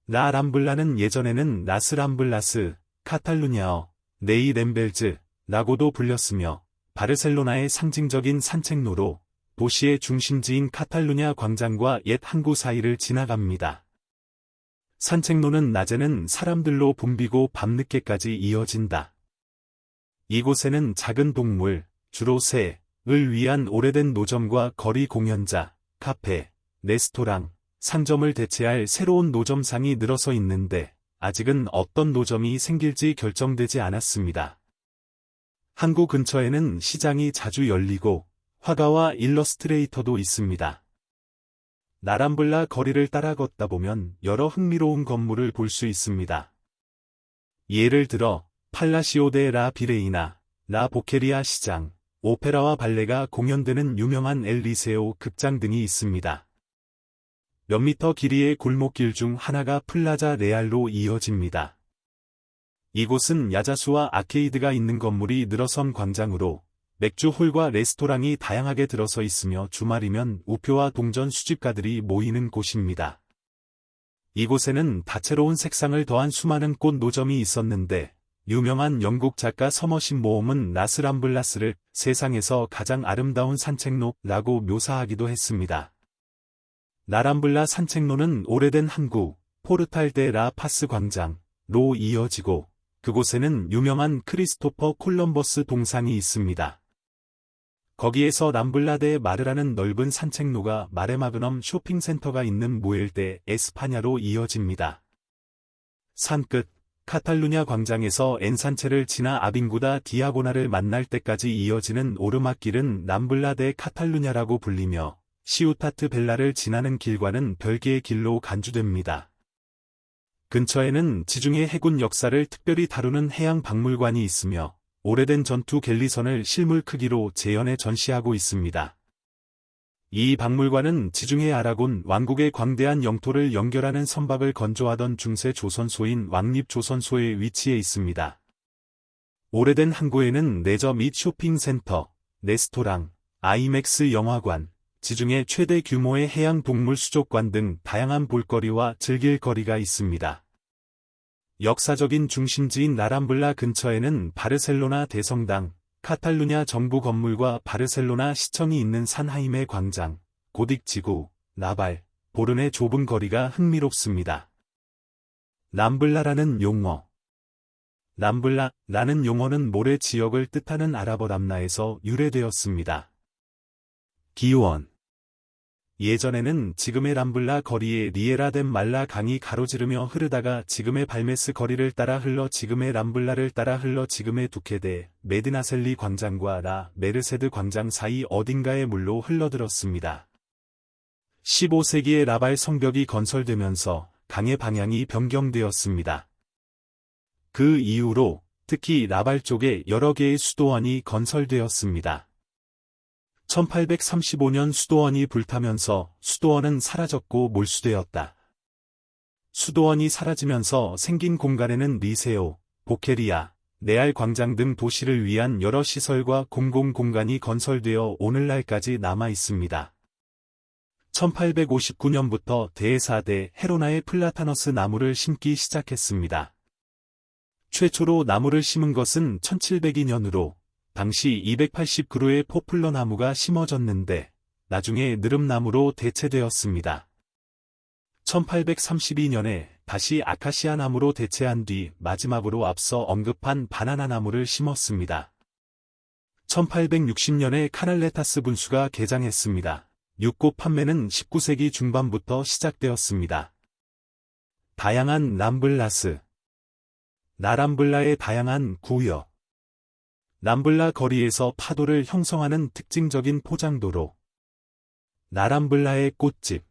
라 람블라는 예전에는 라스 람블라스, 카탈루냐어, 네이 램벨즈, 라고도 불렸으며 바르셀로나의 상징적인 산책로로 도시의 중심지인 카탈루냐 광장과 옛 항구 사이를 지나갑니다. 산책로는 낮에는 사람들로 붐비고 밤늦게까지 이어진다. 이곳에는 작은 동물, 주로 새를 위한 오래된 노점과 거리 공연자, 카페, 레스토랑, 상점을 대체할 새로운 노점상이 늘어서 있는데 아직은 어떤 노점이 생길지 결정되지 않았습니다. 항구 근처에는 시장이 자주 열리고 화가와 일러스트레이터도 있습니다. 나람블라 거리를 따라 걷다 보면 여러 흥미로운 건물을 볼 수 있습니다. 예를 들어 팔라시오 데 라 비레이나, 라 보케리아 시장, 오페라와 발레가 공연되는 유명한 엘리세오 극장 등이 있습니다. 몇 미터 길이의 골목길 중 하나가 플라자 레알로 이어집니다. 이곳은 야자수와 아케이드가 있는 건물이 늘어선 광장으로 맥주홀과 레스토랑이 다양하게 들어서 있으며 주말이면 우표와 동전 수집가들이 모이는 곳입니다. 이곳에는 다채로운 색상을 더한 수많은 꽃 노점이 있었는데 유명한 영국 작가 서머신 모험은 라스 람블라스를 세상에서 가장 아름다운 산책로라고 묘사하기도 했습니다. 라람블라 산책로는 오래된 항구, 포르탈 데 라 파스 광장로 이어지고 그곳에는 유명한 크리스토퍼 콜럼버스 동상이 있습니다. 거기에서 람블라 데 마르라는 넓은 산책로가 마레마그넘 쇼핑센터가 있는 무엘 데 에스파냐로 이어집니다. 산끝, 카탈루냐 광장에서 엔산체를 지나 아빙구다 디아고나를 만날 때까지 이어지는 오르막길은 람블라 데 카탈루냐라고 불리며 시우타트 벨라를 지나는 길과는 별개의 길로 간주됩니다. 근처에는 지중해 해군 역사를 특별히 다루는 해양박물관이 있으며 오래된 전투 갤리선을 실물 크기로 재현해 전시하고 있습니다. 이 박물관은 지중해 아라곤 왕국의 광대한 영토를 연결하는 선박을 건조하던 중세 조선소인 왕립조선소에 위치해 있습니다. 오래된 항구에는 레저 및 쇼핑센터, 레스토랑, 아이맥스 영화관, 지중해 최대 규모의 해양 동물 수족관 등 다양한 볼거리와 즐길 거리가 있습니다. 역사적인 중심지인 라람블라 근처에는 바르셀로나 대성당, 카탈루냐 정부 건물과 바르셀로나 시청이 있는 산하임의 광장, 고딕지구, 라발, 보른의 좁은 거리가 흥미롭습니다. 람블라라는 용어. 람블라라는 용어는 모래 지역을 뜻하는 아랍어 람나에서 유래되었습니다. 기원. 예전에는 지금의 람블라 거리에 리에라 덴 말라 강이 가로지르며 흐르다가 지금의 발메스 거리를 따라 흘러 지금의 람블라를 따라 흘러 지금의 두케데 메드나셀리 광장과 라 메르세드 광장 사이 어딘가의 물로 흘러들었습니다. 15세기에 라발 성벽이 건설되면서 강의 방향이 변경되었습니다. 그 이후로 특히 라발 쪽에 여러 개의 수도원이 건설되었습니다. 1835년 수도원이 불타면서 수도원은 사라졌고 몰수되었다. 수도원이 사라지면서 생긴 공간에는 리세오, 보케리아, 레알 광장 등 도시를 위한 여러 시설과 공공공간이 건설되어 오늘날까지 남아 있습니다. 1859년부터 대사대 헤로나의 플라타너스 나무를 심기 시작했습니다. 최초로 나무를 심은 것은 1702년으로 당시 280그루의 포플러 나무가 심어졌는데 나중에 느릅나무로 대체되었습니다. 1832년에 다시 아카시아 나무로 대체한 뒤 마지막으로 앞서 언급한 바나나 나무를 심었습니다. 1860년에 카날레타스 분수가 개장했습니다. 육고 판매는 19세기 중반부터 시작되었습니다. 다양한 람블라스. 나람블라의 다양한 구역. 람블라 거리에서 파도를 형성하는 특징적인 포장도로. 나람블라의 꽃집.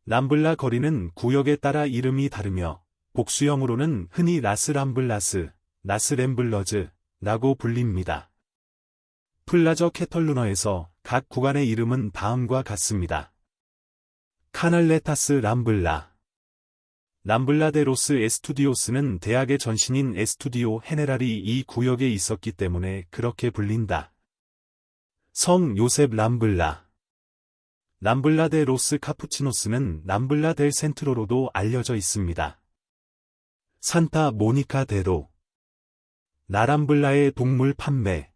람블라 거리는 구역에 따라 이름이 다르며 복수형으로는 흔히 라스 람블라스, 라스 램블러즈라고 불립니다. 플라저 캐털루너에서 각 구간의 이름은 다음과 같습니다. 카날레타스 람블라. 람블라 데 로스 에스투디오스는 대학의 전신인 에스투디오 헤네랄이 이 구역에 있었기 때문에 그렇게 불린다. 성 요셉 람블라. 람블라 데 로스 카푸치노스는 람블라 델 센트로로도 알려져 있습니다. 산타 모니카 대로 라람블라의 동물 판매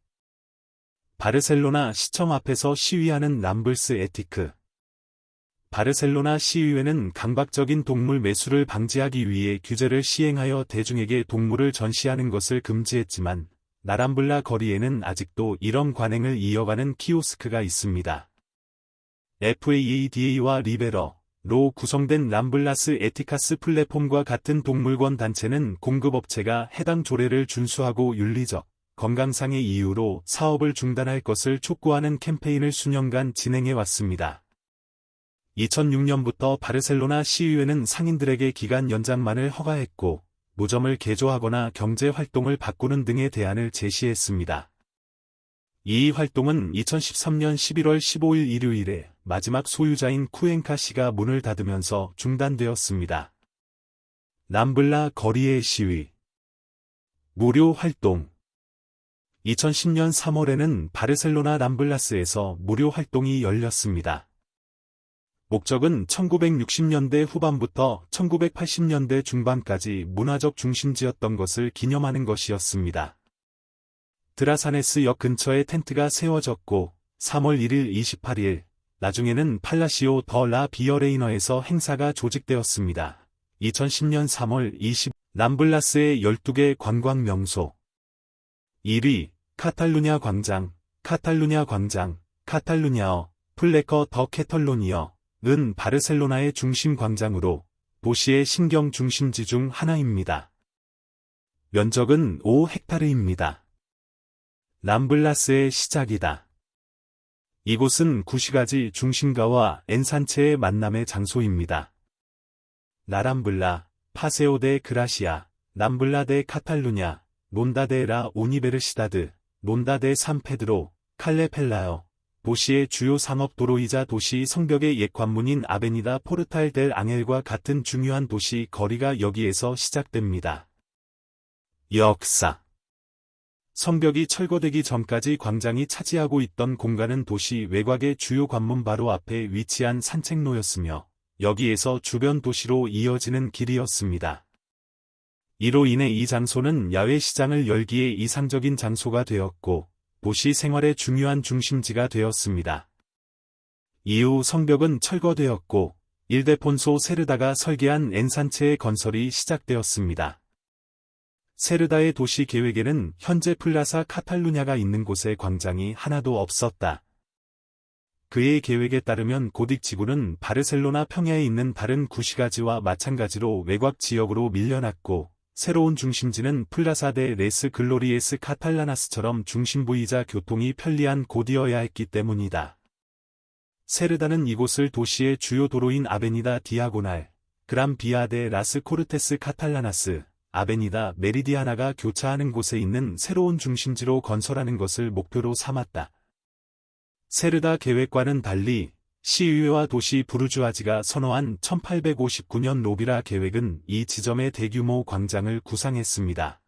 바르셀로나 시청 앞에서 시위하는 람블스 에티크 바르셀로나 시의회는 강박적인 동물 매수를 방지하기 위해 규제를 시행하여 대중에게 동물을 전시하는 것을 금지했지만 라람블라 거리에는 아직도 이런 관행을 이어가는 키오스크가 있습니다. FAADA와 리베러로 구성된 람블라스 에티카스 플랫폼과 같은 동물권 단체는 공급업체가 해당 조례를 준수하고 윤리적, 건강상의 이유로 사업을 중단할 것을 촉구하는 캠페인을 수년간 진행해 왔습니다. 2006년부터 바르셀로나 시의회는 상인들에게 기간 연장만을 허가했고, 노점을 개조하거나 경제 활동을 바꾸는 등의 대안을 제시했습니다. 이 활동은 2013년 11월 15일 일요일에 마지막 소유자인 쿠엔카 씨가 문을 닫으면서 중단되었습니다. 람블라 거리의 시위 무료 활동 2010년 3월에는 바르셀로나 람블라스에서 무료 활동이 열렸습니다. 목적은 1960년대 후반부터 1980년대 중반까지 문화적 중심지였던 것을 기념하는 것이었습니다. 드라사네스 역 근처에 텐트가 세워졌고 3월 1일 28일 나중에는 팔라시오 더 라 비어레이너에서 행사가 조직되었습니다. 2010년 3월 20 람블라스의 12개 관광 명소 1위 카탈루냐 광장 카탈루냐어 플레커 더 캐털로니어 은 바르셀로나의 중심 광장으로 도시의 신경 중심지 중 하나입니다. 면적은 5헥타르입니다. 람블라스의 시작이다. 이곳은 구시가지 중심가와 엔산체의 만남의 장소입니다. 라람블라, 파세오 데 그라시아, 람블라 데 카탈루냐, 론다 데 라 우니베르시다드, 론다 데 산페드로, 칼레펠라요. 도시의 주요 상업도로이자 도시 성벽의 옛 관문인 아베니다 포르탈 델 앙헬과 같은 중요한 도시 거리가 여기에서 시작됩니다. 역사 성벽이 철거되기 전까지 광장이 차지하고 있던 공간은 도시 외곽의 주요 관문 바로 앞에 위치한 산책로였으며 여기에서 주변 도시로 이어지는 길이었습니다. 이로 인해 이 장소는 야외 시장을 열기에 이상적인 장소가 되었고 도시 생활의 중요한 중심지가 되었습니다. 이후 성벽은 철거되었고 일데폰소 세르다가 설계한 엔산체의 건설이 시작되었습니다. 세르다의 도시 계획에는 현재 플라사 카탈루냐가 있는 곳에 광장이 하나도 없었다. 그의 계획에 따르면 고딕 지구는 바르셀로나 평야에 있는 다른 구시가지와 마찬가지로 외곽 지역으로 밀려났고 새로운 중심지는 플라사 데 레스 글로리에스 카탈라나스처럼 중심부이자 교통이 편리한 곳이어야 했기 때문이다. 세르다는 이곳을 도시의 주요 도로인 아베니다 디아고날, 그람 비아 데 라스 코르테스 카탈라나스, 아베니다 메리디아나가 교차하는 곳에 있는 새로운 중심지로 건설하는 것을 목표로 삼았다. 세르다 계획과는 달리 시의회와 도시 부르주아지가 선호한 1859년 로비라 계획은 이 지점에 대규모 광장을 구상했습니다.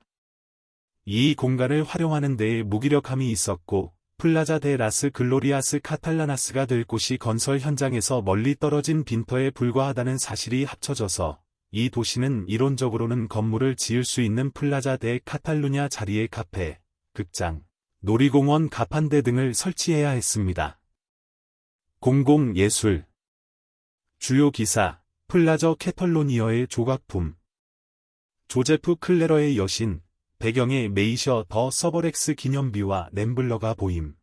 이 공간을 활용하는 데에 무기력함이 있었고 플라자 데 라스 글로리아스 카탈라나스가 될 곳이 건설 현장에서 멀리 떨어진 빈터에 불과하다는 사실이 합쳐져서 이 도시는 이론적으로는 건물을 지을 수 있는 플라자 데 카탈루냐 자리에 카페, 극장, 놀이공원 가판대 등을 설치해야 했습니다. 공공예술 주요 기사 플라저 캐털로니어의 조각품 조제프 클레러의 여신 배경에 메이셔 더 서버렉스 기념비와 램블러가 보임.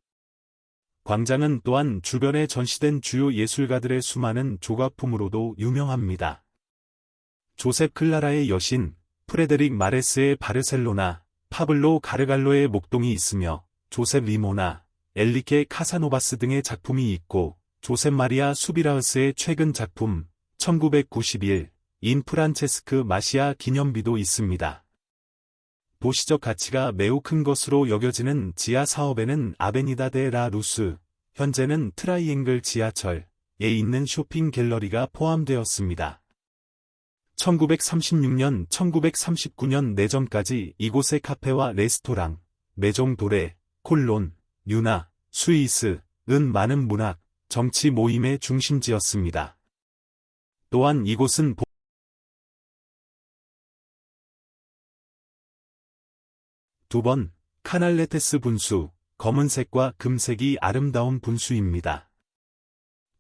광장은 또한 주변에 전시된 주요 예술가들의 수많은 조각품으로도 유명합니다. 조셉 클라라의 여신 프레데릭 마레스의 바르셀로나 파블로 가르갈로의 목동이 있으며 조셉 리모나 엘리케 카사노바스 등의 작품이 있고 조셉 마리아 수비라흐스의 최근 작품 1991 인 프란체스크 마시아 기념비도 있습니다. 도시적 가치가 매우 큰 것으로 여겨지는 지하 사업에는 아베니다 데 라 루스, 현재는 트라이앵글 지하철에 있는 쇼핑 갤러리가 포함되었습니다. 1936년, 1939년 내전까지 이곳의 카페와 레스토랑, 메종 도레, 콜론, 유나, 스위스, 은 많은 문학, 정치 모임의 중심지였습니다. 또한 이곳은 두 번, 카날레테스 분수, 검은색과 금색이 아름다운 분수입니다.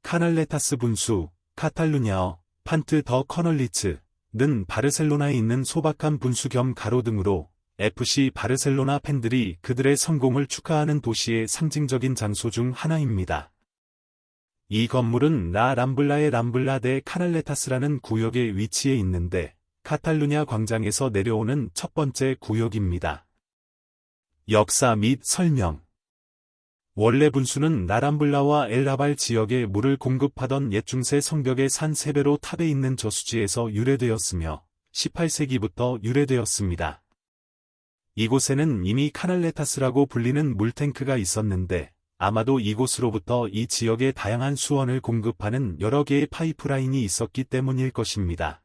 카날레타스 분수, 카탈루냐어, 판트 더 커널리츠는 바르셀로나에 있는 소박한 분수 겸 가로등으로 FC 바르셀로나 팬들이 그들의 성공을 축하하는 도시의 상징적인 장소 중 하나입니다. 이 건물은 라 람블라의 람블라 데 카날레타스라는 구역에 위치해 있는데 카탈루냐 광장에서 내려오는 첫 번째 구역입니다. 역사 및 설명. 원래 분수는 라람블라와 엘라발 지역에 물을 공급하던 옛 중세 성벽의 산 세배로 탑에 있는 저수지에서 유래되었으며 18세기부터 유래되었습니다. 이곳에는 이미 카날레타스라고 불리는 물탱크가 있었는데 아마도 이곳으로부터 이 지역에 다양한 수원을 공급하는 여러 개의 파이프라인이 있었기 때문일 것입니다.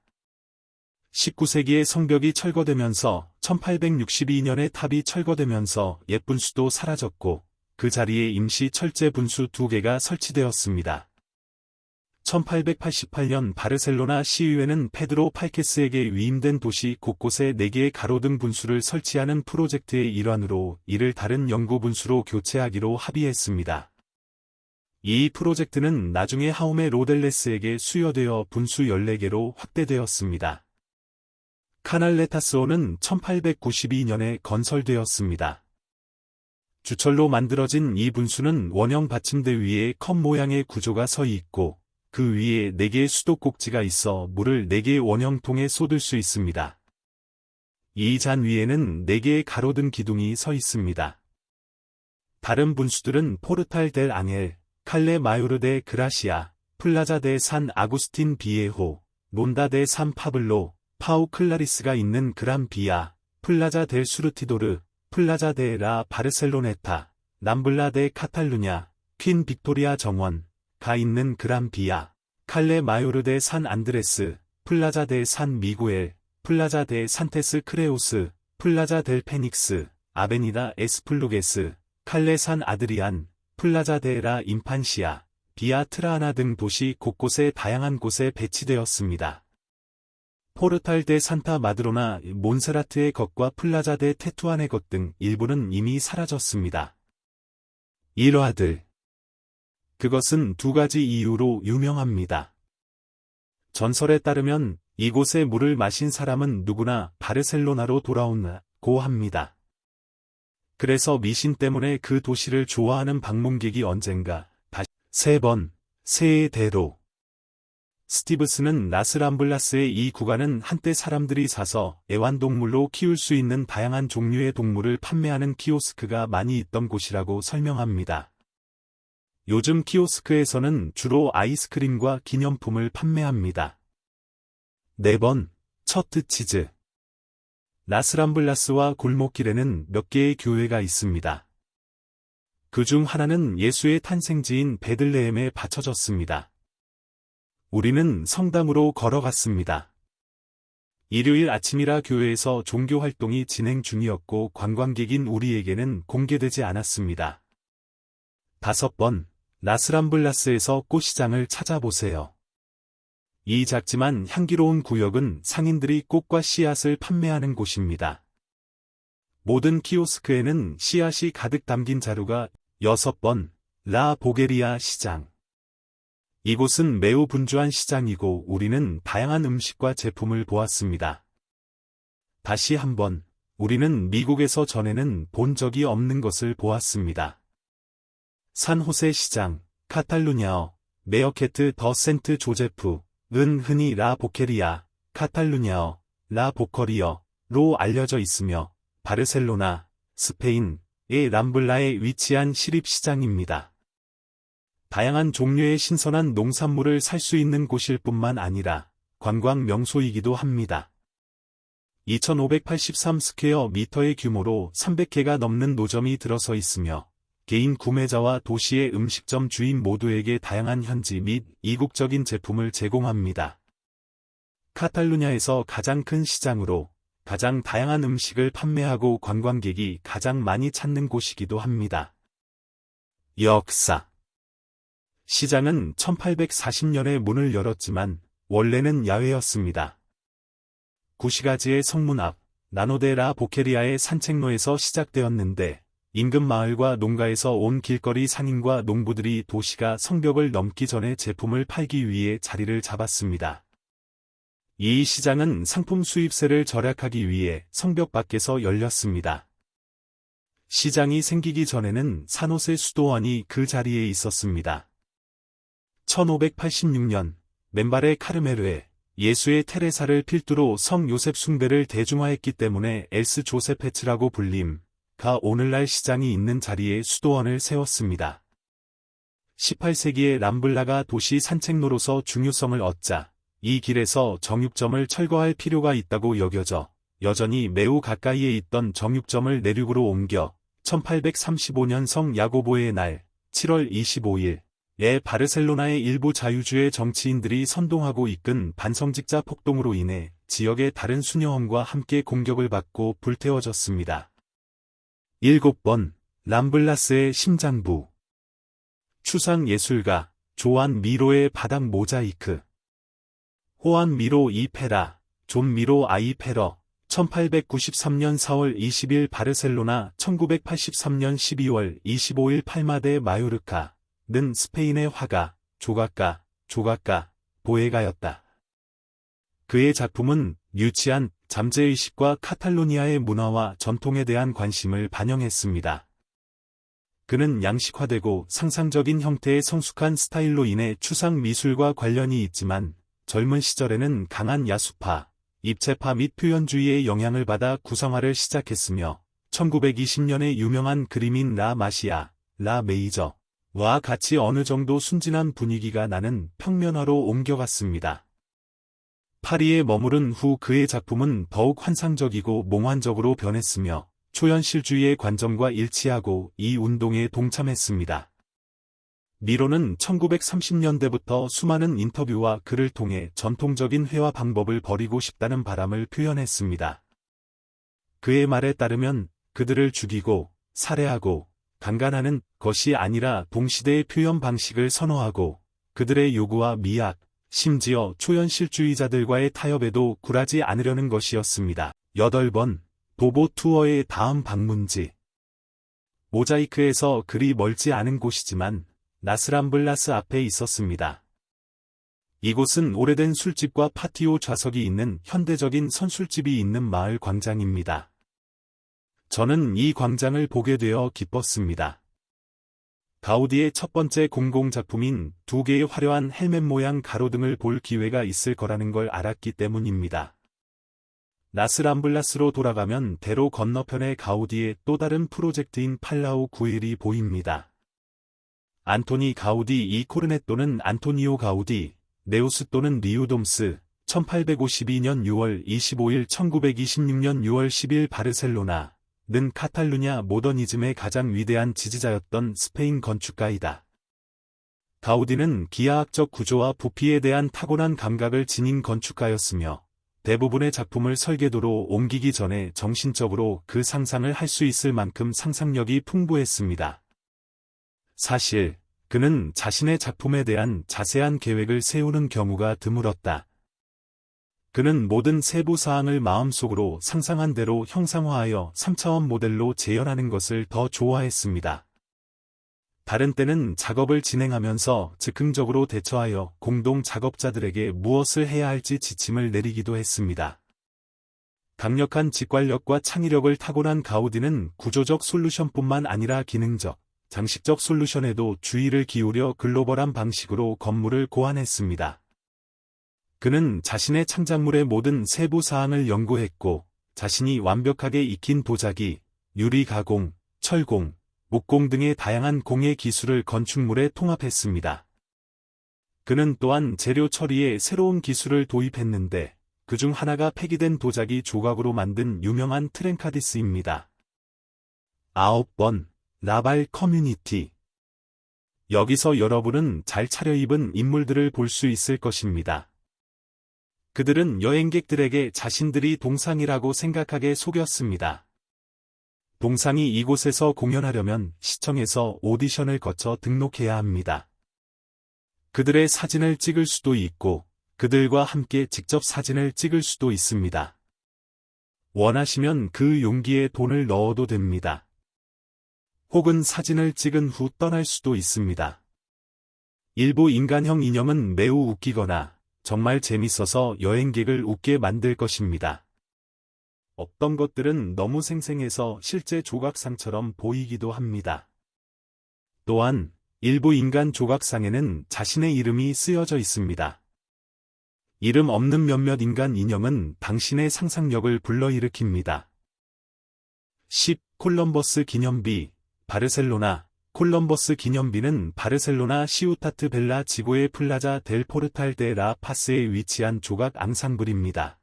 19세기에 성벽이 철거되면서 1862년에 탑이 철거되면서 옛 분수도 사라졌고 그 자리에 임시 철제 분수 2개가 설치되었습니다. 1888년 바르셀로나 시의회는 페드로 팔케스에게 위임된 도시 곳곳에 4개의 가로등 분수를 설치하는 프로젝트의 일환으로 이를 다른 영구 분수로 교체하기로 합의했습니다. 이 프로젝트는 나중에 하우메 로델레스에게 수여되어 분수 14개로 확대되었습니다. 카날레타스호는 1892년에 건설되었습니다. 주철로 만들어진 이 분수는 원형 받침대 위에 컵 모양의 구조가 서 있고 그 위에 4개의 수도꼭지가 있어 물을 4개의 원형통에 쏟을 수 있습니다. 이 잔 위에는 4개의 가로등 기둥이 서 있습니다. 다른 분수들은 포르탈 델 앙헬, 칼레 마요르 데 그라시아, 플라자 데 산 아구스틴 비에호, 론다 데 산 파블로, 파우 클라리스가 있는 그란 비아, 플라자 델 수르티도르, 플라자 데 라 바르셀로네타, 람블라 데 카탈루냐, 퀸 빅토리아 정원가 있는 그란 비아, 칼레 마요르 데 산 안드레스, 플라자 데 산 미구엘, 플라자 데 산테스 크레우스, 플라자 델 페닉스, 아베니다 에스플루게스, 칼레 산 아드리안, 플라자 데 라 인판시아, 비아 트라하나 등 도시 곳곳에 다양한 곳에 배치되었습니다. 포르탈 데 산타 마드로나, 몬세라트의 것과 플라자 데 테투안의 것 등 일부는 이미 사라졌습니다. 일화들. 그것은 2가지 이유로 유명합니다. 전설에 따르면 이곳에 물을 마신 사람은 누구나 바르셀로나로 돌아온다고 합니다. 그래서 미신 때문에 그 도시를 좋아하는 방문객이 언젠가 다시 3번, 새의 대로. 스티브스는 라스람블라스의 이 구간은 한때 사람들이 사서 애완동물로 키울 수 있는 다양한 종류의 동물을 판매하는 키오스크가 많이 있던 곳이라고 설명합니다. 요즘 키오스크에서는 주로 아이스크림과 기념품을 판매합니다. 4번, 처트치즈. 라스람블라스와 골목길에는 몇 개의 교회가 있습니다. 그 중 하나는 예수의 탄생지인 베들레헴에 바쳐졌습니다. 우리는 성당으로 걸어갔습니다. 일요일 아침이라 교회에서 종교 활동이 진행 중이었고 관광객인 우리에게는 공개되지 않았습니다. 5번, 라스람블라스에서 꽃시장을 찾아보세요. 이 작지만 향기로운 구역은 상인들이 꽃과 씨앗을 판매하는 곳입니다. 모든 키오스크에는 씨앗이 가득 담긴 자루가 6번, 라 보게리아 시장. 이곳은 매우 분주한 시장이고 우리는 다양한 음식과 제품을 보았습니다. 다시 한번, 우리는 미국에서 전에는 본 적이 없는 것을 보았습니다. 산호세 시장, 카탈루냐어, 메어케트 더 센트 조제프, 은 흔히 라 보케리아, 카탈루냐어, 라 보커리어로 알려져 있으며 바르셀로나, 스페인의 람블라에 위치한 시립시장입니다. 다양한 종류의 신선한 농산물을 살 수 있는 곳일 뿐만 아니라 관광 명소이기도 합니다. 2583 스퀘어 미터의 규모로 300개가 넘는 노점이 들어서 있으며 개인 구매자와 도시의 음식점 주인 모두에게 다양한 현지 및 이국적인 제품을 제공합니다. 카탈루냐에서 가장 큰 시장으로 가장 다양한 음식을 판매하고 관광객이 가장 많이 찾는 곳이기도 합니다. 역사. 시장은 1840년에 문을 열었지만 원래는 야외였습니다. 구시가지의 성문 앞 나노데 라 보케리아의 산책로에서 시작되었는데 인근 마을과 농가에서 온 길거리 상인과 농부들이 도시가 성벽을 넘기 전에 제품을 팔기 위해 자리를 잡았습니다. 이 시장은 상품 수입세를 절약하기 위해 성벽 밖에서 열렸습니다. 시장이 생기기 전에는 산호세 수도원이 그 자리에 있었습니다. 1586년 맨발의 카르메르에 예수의 테레사를 필두로 성 요셉 숭배를 대중화했기 때문에 엘스 조세페츠라고 불림가 오늘날 시장이 있는 자리에 수도원을 세웠습니다. 18세기에 람블라가 도시 산책로로서 중요성을 얻자 이 길에서 정육점을 철거할 필요가 있다고 여겨져 여전히 매우 가까이에 있던 정육점을 내륙으로 옮겨 1835년 성 야고보의 날 7월 25일에 바르셀로나의 일부 자유주의 정치인들이 선동하고 이끈 반성직자 폭동으로 인해 지역의 다른 수녀원과 함께 공격을 받고 불태워졌습니다. 7번 람블라스의 심장부 추상 예술가 조안 미로의 바닥 모자이크 호안 미로 이 페라, 존 미로 아이 페러 1893년 4월 20일 바르셀로나 1983년 12월 25일 팔마데 마요르카는 스페인의 화가, 조각가, 보에가였다. 그의 작품은 유치한 잠재의식과 카탈로니아의 문화와 전통에 대한 관심을 반영했습니다. 그는 양식화되고 상상적인 형태의 성숙한 스타일로 인해 추상 미술과 관련이 있지만 젊은 시절에는 강한 야수파, 입체파 및 표현주의의 영향을 받아 구성화를 시작했으며 1920년에 유명한 그림인 라 마시아, 라 메이저와 같이 어느 정도 순진한 분위기가 나는 평면화로 옮겨갔습니다. 파리에 머무른 후 그의 작품은 더욱 환상적이고 몽환적으로 변했으며 초현실주의의 관점과 일치하고 이 운동에 동참했습니다. 미로는 1930년대부터 수많은 인터뷰와 글을 통해 전통적인 회화 방법을 버리고 싶다는 바람을 표현했습니다. 그의 말에 따르면 그들을 죽이고 살해하고 강간하는 것이 아니라 동시대의 표현 방식을 선호하고 그들의 요구와 미학, 심지어 초현실주의자들과의 타협에도 굴하지 않으려는 것이었습니다. 8번 도보 투어의 다음 방문지 모자이크에서 그리 멀지 않은 곳이지만 나스람블라스 앞에 있었습니다. 이곳은 오래된 술집과 파티오 좌석이 있는 현대적인 선술집이 있는 마을 광장입니다. 저는 이 광장을 보게 되어 기뻤습니다. 가우디의 첫 번째 공공작품인 2개의 화려한 헬멧 모양 가로등을 볼 기회가 있을 거라는 걸 알았기 때문입니다. 나스람블라스로 돌아가면 대로 건너편에 가우디의 또 다른 프로젝트인 팔라우 구엘이 보입니다. 안토니 가우디 이 코르네토는 안토니오 가우디, 네우스 또는 리우돔스, 1852년 6월 25일 1926년 6월 10일 바르셀로나는 카탈루냐 모더니즘의 가장 위대한 지지자였던 스페인 건축가이다. 가우디는 기하학적 구조와 부피에 대한 타고난 감각을 지닌 건축가였으며 대부분의 작품을 설계도로 옮기기 전에 정신적으로 그 상상을 할 수 있을 만큼 상상력이 풍부했습니다. 사실, 그는 자신의 작품에 대한 자세한 계획을 세우는 경우가 드물었다. 그는 모든 세부 사항을 마음속으로 상상한 대로 형상화하여 3차원 모델로 재현하는 것을 더 좋아했습니다. 다른 때는 작업을 진행하면서 즉흥적으로 대처하여 공동 작업자들에게 무엇을 해야 할지 지침을 내리기도 했습니다. 강력한 직관력과 창의력을 타고난 가우디는 구조적 솔루션뿐만 아니라 기능적, 장식적 솔루션에도 주의를 기울여 글로벌한 방식으로 건물을 고안했습니다. 그는 자신의 창작물의 모든 세부 사항을 연구했고, 자신이 완벽하게 익힌 도자기, 유리 가공, 철공, 목공 등의 다양한 공예 기술을 건축물에 통합했습니다. 그는 또한 재료 처리에 새로운 기술을 도입했는데, 그중 하나가 폐기된 도자기 조각으로 만든 유명한 트렌카디스입니다. 9번 라발 커뮤니티 여기서 여러분은 잘 차려입은 인물들을 볼 수 있을 것입니다. 그들은 여행객들에게 자신들이 동상이라고 생각하게 속였습니다. 동상이 이곳에서 공연하려면 시청에서 오디션을 거쳐 등록해야 합니다. 그들의 사진을 찍을 수도 있고 그들과 함께 직접 사진을 찍을 수도 있습니다. 원하시면 그 용기에 돈을 넣어도 됩니다. 혹은 사진을 찍은 후 떠날 수도 있습니다. 일부 인간형 인형은 매우 웃기거나 정말 재밌어서 여행객을 웃게 만들 것입니다. 어떤 것들은 너무 생생해서 실제 조각상처럼 보이기도 합니다. 또한 일부 인간 조각상에는 자신의 이름이 쓰여져 있습니다. 이름 없는 몇몇 인간 인형은 당신의 상상력을 불러일으킵니다. 10. 콜럼버스 기념비, 바르셀로나. 콜럼버스 기념비는 바르셀로나 시우타트 벨라 지구의 플라자 델 포르탈 데 라 파스에 위치한 조각 앙상블입니다.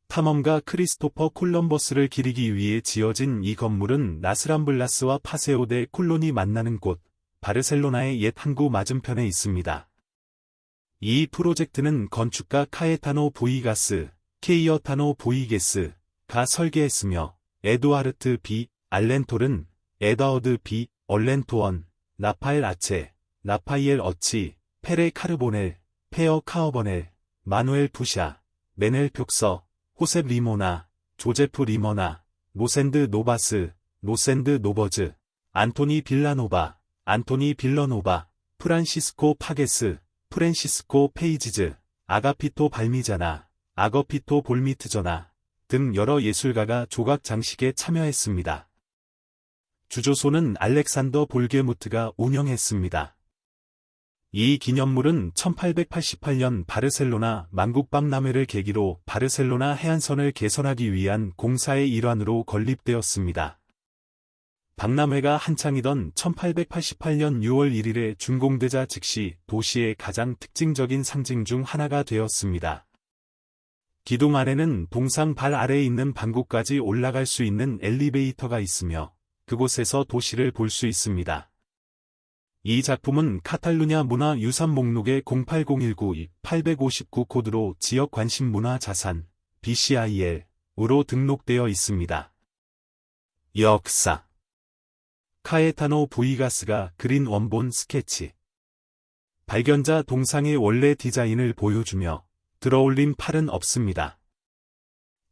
탐험가 크리스토퍼 콜럼버스를 기리기 위해 지어진 이 건물은 나스람블라스와 파세오 데 콜론이 만나는 곳, 바르셀로나의 옛 항구 맞은편에 있습니다. 이 프로젝트는 건축가 카에타노 보이가스, 케이어타노 보이게스가 설계했으며 에두아르트 비 알렌토른, 에다워드 비 얼렌토원, 라파엘 아체, 라파이엘 어치, 페레 카르보넬, 페어 카어버넬, 마누엘 푸샤, 메넬 벽서, 호셉 리모나, 조제프 리머나, 로센드 노바스, 로센드 노버즈, 안토니 빌라노바, 안토니 빌러노바, 프란시스코 파게스, 프랜시스코 페이지즈, 아가피토 발미자나, 아거피토 볼미트저나 등 여러 예술가가 조각 장식에 참여했습니다. 주조소는 알렉산더 볼게무트가 운영했습니다. 이 기념물은 1888년 바르셀로나 만국박람회를 계기로 바르셀로나 해안선을 개선하기 위한 공사의 일환으로 건립되었습니다. 박람회가 한창이던 1888년 6월 1일에 준공되자 즉시 도시의 가장 특징적인 상징 중 하나가 되었습니다. 기둥 아래는 동상 발 아래에 있는 방구까지 올라갈 수 있는 엘리베이터가 있으며 그곳에서 도시를 볼 수 있습니다. 이 작품은 카탈루냐 문화유산 목록의 08019-859 코드로 지역 관심 문화 자산 BCIL으로 등록되어 있습니다. 역사 카에타노 보이가스가 그린 원본 스케치. 발견자 동상의 원래 디자인을 보여주며 들어올린 팔은 없습니다.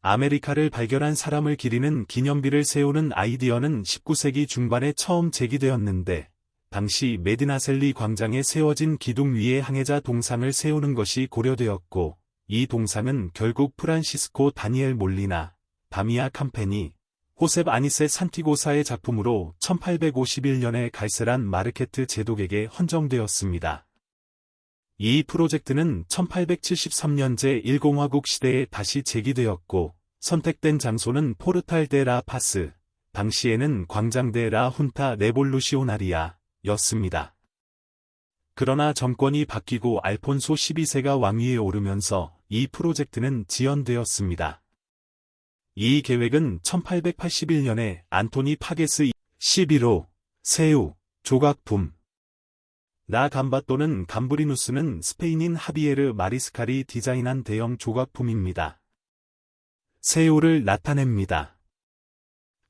아메리카를 발견한 사람을 기리는 기념비를 세우는 아이디어는 19세기 중반에 처음 제기되었는데 당시 메디나셀리 광장에 세워진 기둥 위에 항해자 동상을 세우는 것이 고려되었고 이 동상은 결국 프란시스코 다니엘 몰리나, 다미아 캄페니, 호셉 아니세 산티고사의 작품으로 1851년에 갈세란 마르케트 제독에게 헌정되었습니다. 이 프로젝트는 1873년 제1공화국 시대에 다시 제기되었고 선택된 장소는 포르탈 데 라 파스, 당시에는 광장 데 라 훈타 레볼루시오나리아 였습니다. 그러나 정권이 바뀌고 알폰소 12세가 왕위에 오르면서 이 프로젝트는 지연되었습니다. 이 계획은 1881년에 안토니 파게스 11호 세우 조각품 라 감바 또는 감브리누스는 스페인인 하비에르 마리스칼이 디자인한 대형 조각품입니다. 세우를 나타냅니다.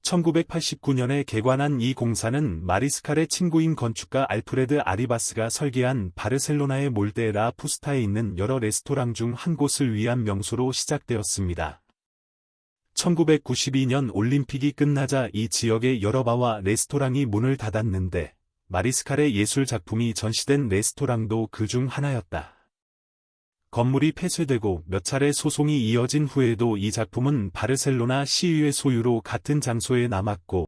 1989년에 개관한 이 공사는 마리스칼의 친구인 건축가 알프레드 아리바스가 설계한 바르셀로나의 몰데 라 푸스타에 있는 여러 레스토랑 중 한 곳을 위한 명소로 시작되었습니다. 1992년 올림픽이 끝나자 이 지역의 여러 바와 레스토랑이 문을 닫았는데 마리스칼의 예술 작품이 전시된 레스토랑도 그중 하나였다. 건물이 폐쇄되고 몇 차례 소송이 이어진 후에도 이 작품은 바르셀로나 시의회 소유로 같은 장소에 남았고